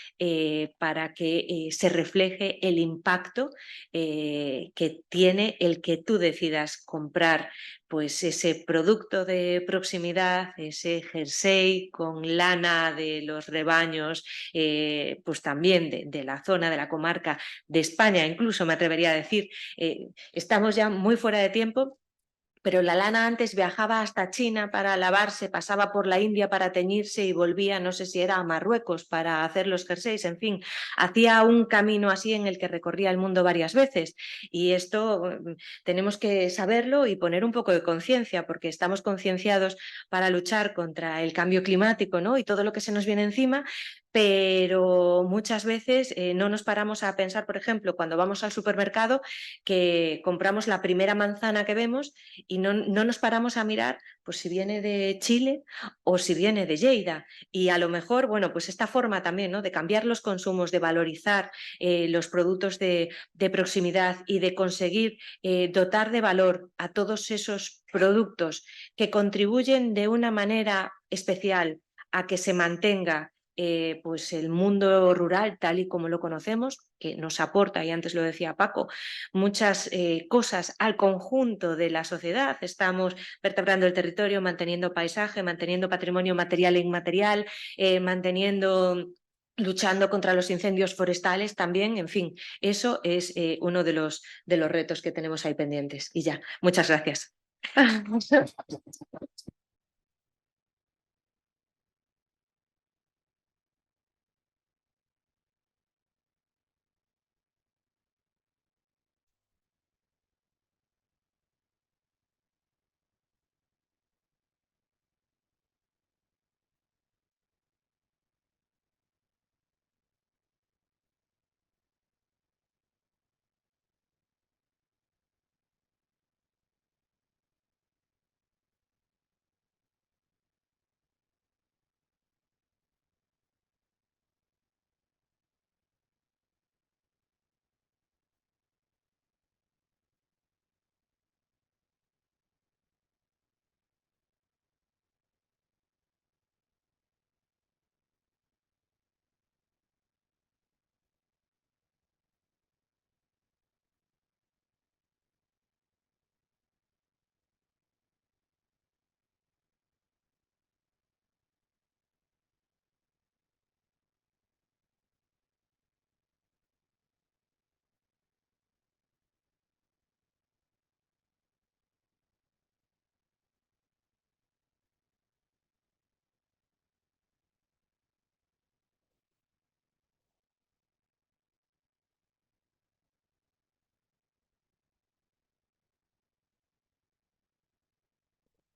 para que se refleje el impacto que tiene el que tú decidas comprar pues ese producto de proximidad, ese jersey con lana de los rebaños, pues también de la zona, de la comarca de España, incluso me atrevería a decir, estamos ya muy fuera de tiempo, pero la lana antes viajaba hasta China para lavarse, pasaba por la India para teñirse y volvía, no sé si era a Marruecos para hacer los jerseys, en fin, hacía un camino así en el que recorría el mundo varias veces. Y esto tenemos que saberlo y poner un poco de conciencia, porque estamos concienciados para luchar contra el cambio climático, ¿no? Y todo lo que se nos viene encima, pero muchas veces no nos paramos a pensar, por ejemplo, cuando vamos al supermercado, que compramos la primera manzana que vemos y no nos paramos a mirar pues si viene de Chile o si viene de Lleida. Y a lo mejor, bueno, pues esta forma también, ¿no?, de cambiar los consumos, de valorizar los productos de proximidad y de conseguir dotar de valor a todos esos productos que contribuyen de una manera especial a que se mantenga pues el mundo rural tal y como lo conocemos, que nos aporta, y antes lo decía Paco, muchas cosas al conjunto de la sociedad. Estamos vertebrando el territorio, manteniendo paisaje, manteniendo patrimonio material e inmaterial, luchando contra los incendios forestales también, en fin, eso es uno de los retos que tenemos ahí pendientes. Y ya, muchas gracias.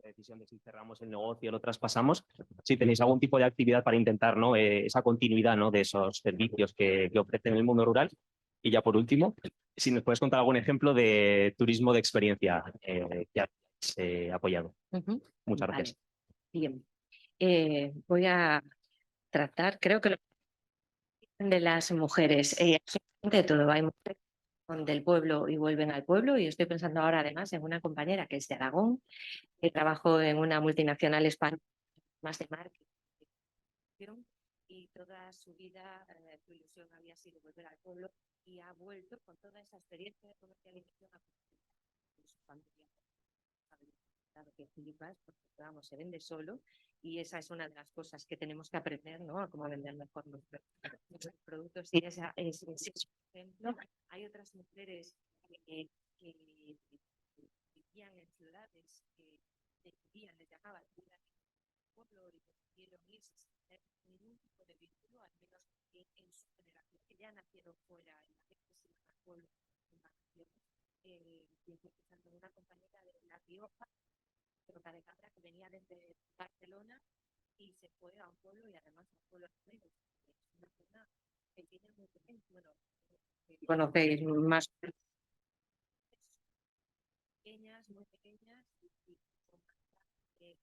Decisión de si cerramos el negocio o lo traspasamos, si tenéis algún tipo de actividad para intentar, ¿no?, esa continuidad, ¿no?, de esos servicios que ofrecen el mundo rural. Y ya por último, si nos puedes contar algún ejemplo de turismo de experiencia que has apoyado. Muchas gracias. Vale. Bien, voy a tratar, creo que lo de las mujeres, de todo, hay mujeres del pueblo y vuelven al pueblo, y estoy pensando ahora además en una compañera que es de Aragón, que trabajó en una multinacional española más de marketing, y toda su vida su ilusión había sido volver al pueblo, y ha vuelto con toda esa experiencia de comercialización a su familia. Claro que flipas, porque vamos, se vende solo, y esa es una de las cosas que tenemos que aprender, ¿no?, a cómo vender mejor los productos. Y esa es un ejemplo. Hay otras mujeres que vivían en ciudades, que vivían, les llamaban ciudad pueblo, y decidieron irse sin tener ningún tipo de vínculo, al menos en su generación, que ya nacieron fuera y la gente se iba al pueblo en vacaciones. Estoy pensando en una compañera de La Rioja, de Cabra, que venía desde Barcelona y se fue a un pueblo, y además a un pueblo menos. Es una zona pequeña, muy pequeña. Bueno, conocéis más pequeñas, muy pequeñas, y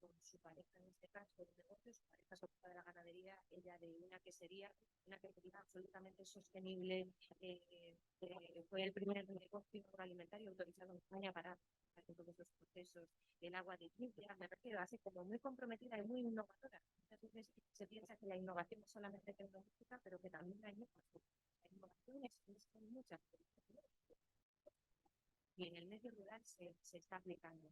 con su pareja en este caso de negocio, su pareja se ocupa de la ganadería, ella de una quesería absolutamente sostenible, fue el primer negocio agroalimentario autorizado en España para hacer todos los procesos, el agua de lluvia, me refiero así como muy comprometida y muy innovadora. Muchas veces se piensa que la innovación es solamente tecnológica, pero que también la innovación existen muchas y en el medio rural se está aplicando.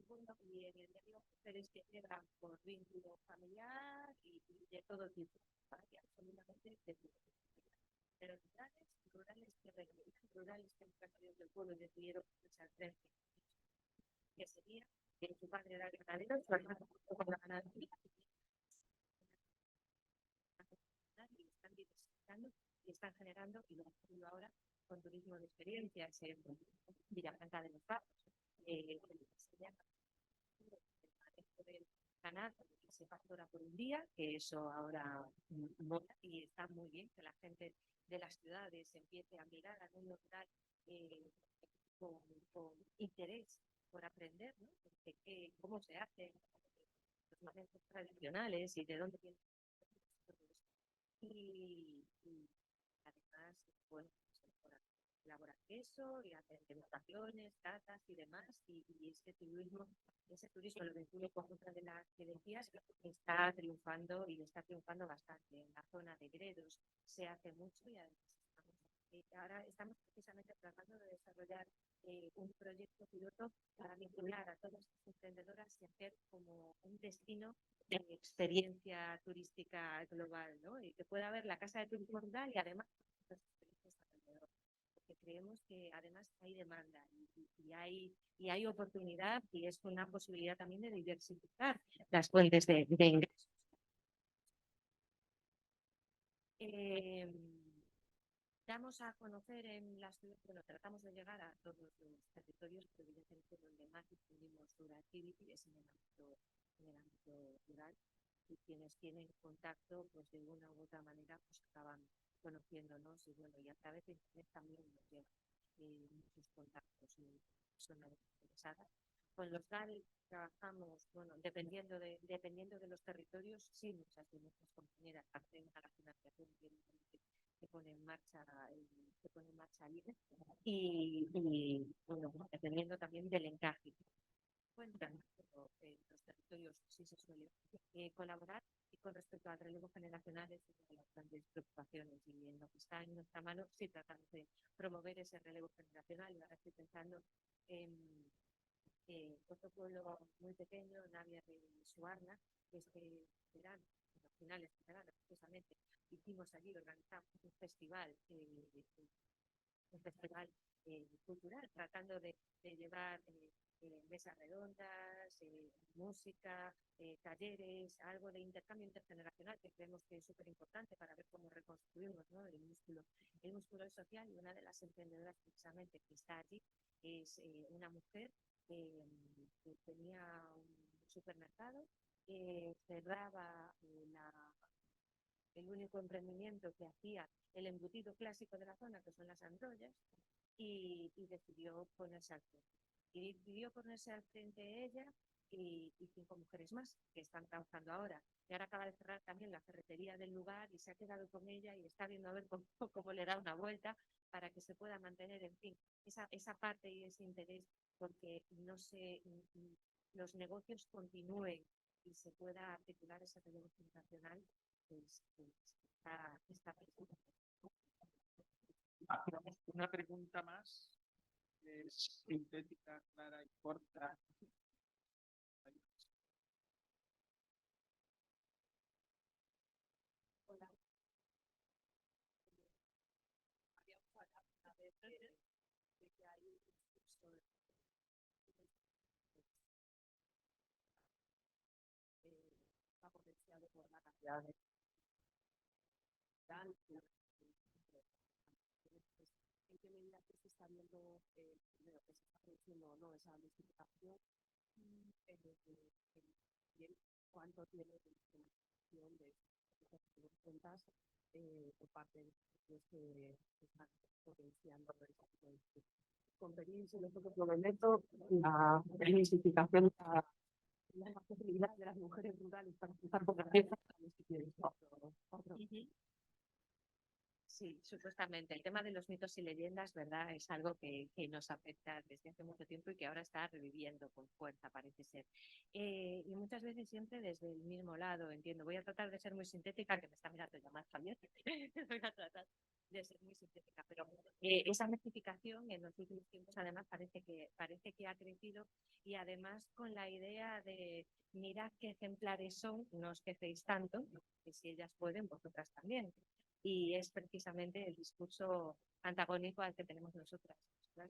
Bueno, y en el medio mujeres que llegan por vínculo familiar y de todo tipo, y absolutamente de todo. Pero rurales que realizan, rurales que nunca salieron del pueblo y decidieron echar frente, que sería que su padre era ganadero, su hermano con la ganadería, y están diversificando y están generando, y lo han haciendo ahora con turismo de experiencias en Villafranca de los Barros, se llama el manejo del ganado que se pastora por un día, que eso ahora mola y está muy bien que la gente de las ciudades empiece a mirar al mundo rural con interés por aprender, ¿no? Cómo se hacen los manejos tradicionales y de dónde vienen. Y además, bueno, pues, elaborar queso y hacer degustaciones, catas y demás. Y ese turismo, lo vinculo con otra de las que decías, está triunfando y está triunfando bastante. En la zona de Gredos se hace mucho y además ahora estamos precisamente tratando de desarrollar un proyecto piloto para vincular a todas las emprendedoras y hacer como un destino de experiencia turística global, ¿no? Y que pueda haber la casa de turismo rural y además las experiencias alrededor. Porque creemos que además hay demanda y hay oportunidad y es una posibilidad también de diversificar las fuentes de ingresos. Damos a conocer en las ciudades, bueno, tratamos de llegar a todos los territorios, pero evidentemente donde más difundimos Rural Activity es en el ámbito rural, y quienes tienen contacto, pues de una u otra manera, pues acaban conociéndonos, y bueno, y a través de internet también nos llegan muchos contactos y personas interesadas. Con los GAL trabajamos, bueno, dependiendo de los territorios, sí, muchas de nuestras compañeras acceden a la financiación que pone en marcha libre y bueno, dependiendo también del encaje. Cuentan, pero los territorios sí se suele colaborar, y con respecto al relevo generacional es una de las grandes preocupaciones, y en lo que está en nuestra mano sí tratamos de promover ese relevo generacional. Y ahora estoy pensando en otro pueblo muy pequeño, Navia de Suarna, que este verano, a finales de verano precisamente, hicimos allí, organizamos un festival cultural, tratando de llevar mesas redondas, música, talleres, algo de intercambio intergeneracional, que creemos que es súper importante para ver cómo reconstruimos, ¿no? el músculo social. Y una de las emprendedoras precisamente que está allí es una mujer que tenía un supermercado, cerraba el único emprendimiento que hacía el embutido clásico de la zona, que son las androllas, y decidió ponerse al frente. Y decidió ponerse al frente ella y 5 mujeres más que están trabajando ahora. Y ahora acaba de cerrar también la ferretería del lugar y se ha quedado con ella y está viendo a ver cómo le da una vuelta para que se pueda mantener, en fin, esa parte y ese interés, porque los negocios continúen y se pueda articular ese relevo generacional, pues está presente. Una pregunta más, es sintética, clara y corta. Hola. Habíamos hablado una vez de que hay un discurso está potenciado por la cantidad de ¿en qué medida se está viendo primero que se está produciendo o no esa diversificación? ¿Cuánto tiene de distribución de estas cuentas por parte de los que están potenciando esa con permiso, nosotros lo meto la diversificación la posibilidad de las mujeres rurales para empezar por la mesa. Sí, supuestamente. El tema de los mitos y leyendas, ¿verdad? Es algo que nos afecta desde hace mucho tiempo y que ahora está reviviendo con fuerza, parece ser. Y muchas veces siempre desde el mismo lado, entiendo. Voy a tratar de ser muy sintética, que me está mirando ya más Javier. Voy a tratar de ser muy sintética, pero esa mitificación en los últimos tiempos además parece que ha crecido y además con la idea de mirad qué ejemplares son, no os quejéis tanto, que si ellas pueden, vosotras también. Y es precisamente el discurso antagónico al que tenemos nosotras.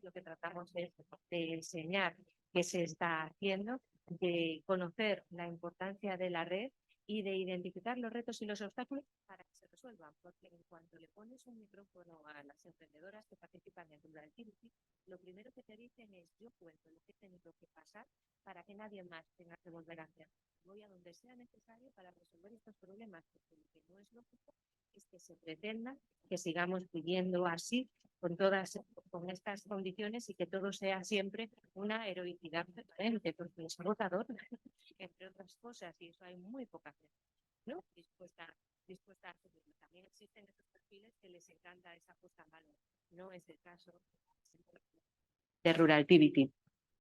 Lo que tratamos es de enseñar qué se está haciendo, de conocer la importancia de la red y de identificar los retos y los obstáculos para que se resuelvan, porque en cuanto le pones un micrófono a las emprendedoras que participan en Rural Activity, lo primero que te dicen es: yo cuento lo que he tenido que pasar para que nadie más tenga que volver a hacer. Voy a donde sea necesario para resolver estos problemas, porque lo que no es lógico es que se pretenda que sigamos viviendo así con estas condiciones y que todo sea siempre una heroicidad permanente, porque es agotador, entre otras cosas, y eso hay muy poca gente, ¿no? dispuesta a hacerlo. También existen esos perfiles que les encanta esa puesta en valor. No es el caso de Rural Activity.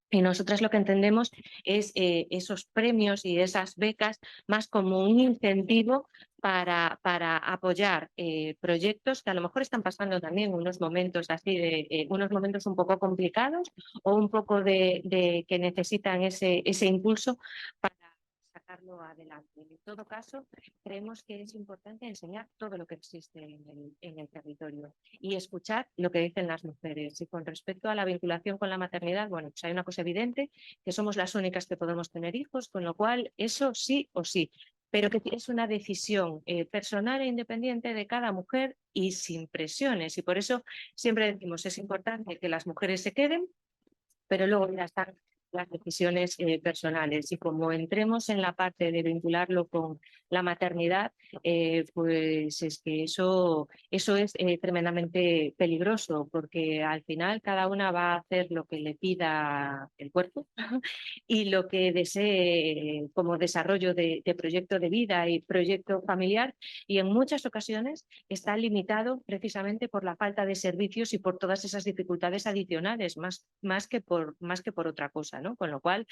Y nosotras lo que entendemos es esos premios y esas becas más como un incentivo para apoyar proyectos que a lo mejor están pasando también unos momentos así unos momentos un poco complicados o un poco de que necesitan ese impulso para sacarlo adelante. En todo caso, creemos que es importante enseñar todo lo que existe en el territorio y escuchar lo que dicen las mujeres. Y con respecto a la vinculación con la maternidad, bueno, pues hay una cosa evidente, que somos las únicas que podemos tener hijos, con lo cual eso sí o sí, pero que es una decisión personal e independiente de cada mujer y sin presiones. Y por eso siempre decimos, es importante que las mujeres se queden, pero luego ya están las decisiones personales. Y como entremos en la parte de vincularlo con la maternidad, pues es que eso es tremendamente peligroso, porque al final cada una va a hacer lo que le pida el cuerpo y lo que desee como desarrollo de proyecto de vida y proyecto familiar, y en muchas ocasiones está limitado precisamente por la falta de servicios y por todas esas dificultades adicionales, más que por otra cosa, ¿no? Con lo cual,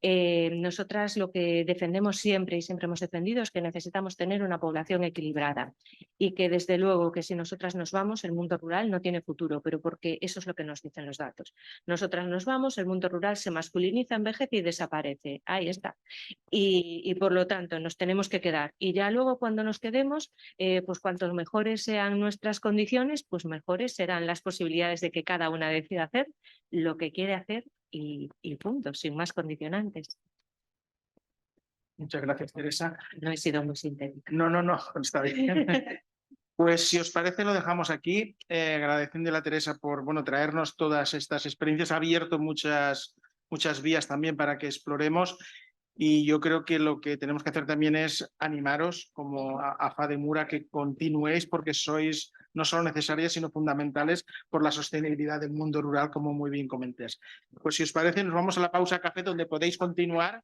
nosotras lo que defendemos siempre y siempre hemos defendido es que necesitamos tener una población equilibrada y que desde luego que si nosotras nos vamos, el mundo rural no tiene futuro, pero porque eso es lo que nos dicen los datos. Nosotras nos vamos, el mundo rural se masculiniza, envejece y desaparece. Ahí está. Y por lo tanto nos tenemos que quedar. Y ya luego cuando nos quedemos, pues cuanto mejores sean nuestras condiciones, pues mejores serán las posibilidades de que cada una decida hacer lo que quiere hacer y punto, sin más condicionantes. Muchas gracias, Teresa. No he sido muy sintética. No, está bien. Pues si os parece lo dejamos aquí, agradeciéndole a Teresa por traernos todas estas experiencias, ha abierto muchas vías también para que exploremos, y yo creo que lo que tenemos que hacer también es animaros como a FADEMUR que continuéis, porque sois no solo necesarias sino fundamentales por la sostenibilidad del mundo rural, como muy bien comentáis. Pues si os parece nos vamos a la pausa café, donde podéis continuar